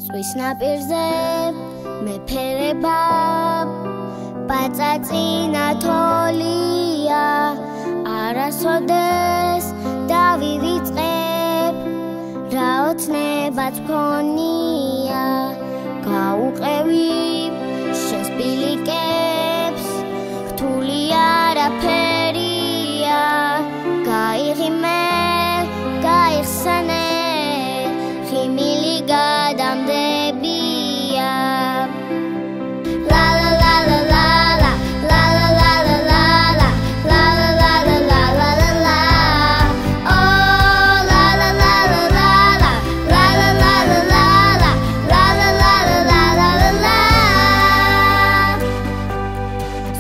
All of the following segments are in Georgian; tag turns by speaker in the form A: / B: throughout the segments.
A: ზღვის ნაპირზე მეფერება პაწაწინა თოლია არასოდეს დავივიწყებ რა ოცნებაც მქონია გაუყევი შენს ბილიკებს რთული არაფერია გაიღიმე გაიხსენე ხიმილი გადამდებია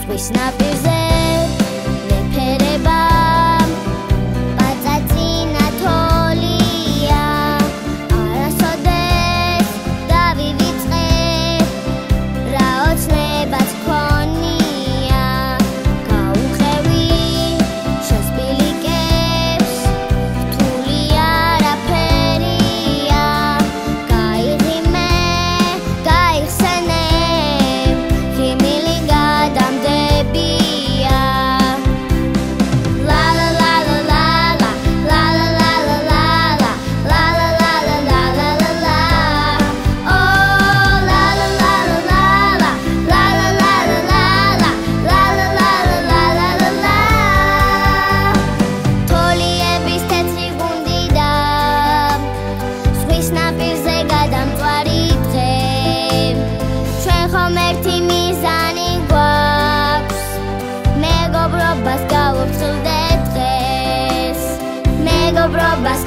A: ზღვის ნაპირზე მეფერება პაწაწინა თოლია არასოდეს დავივიწყებ რა ოცნებაც მქონია გაუყევი შენს ბილიკებს რთული არაფერია გაიღიმე გაიხსენე ხიმილი გადამდებია თოლიების თეთრი გუნდი და ზღვის ნაპირზე გადამწვარი დღე ჩვენ ხომ ერთი მიზანი გვაქვს მეგობრობას გავუფრთხილდეთ დღეს მეგობრობას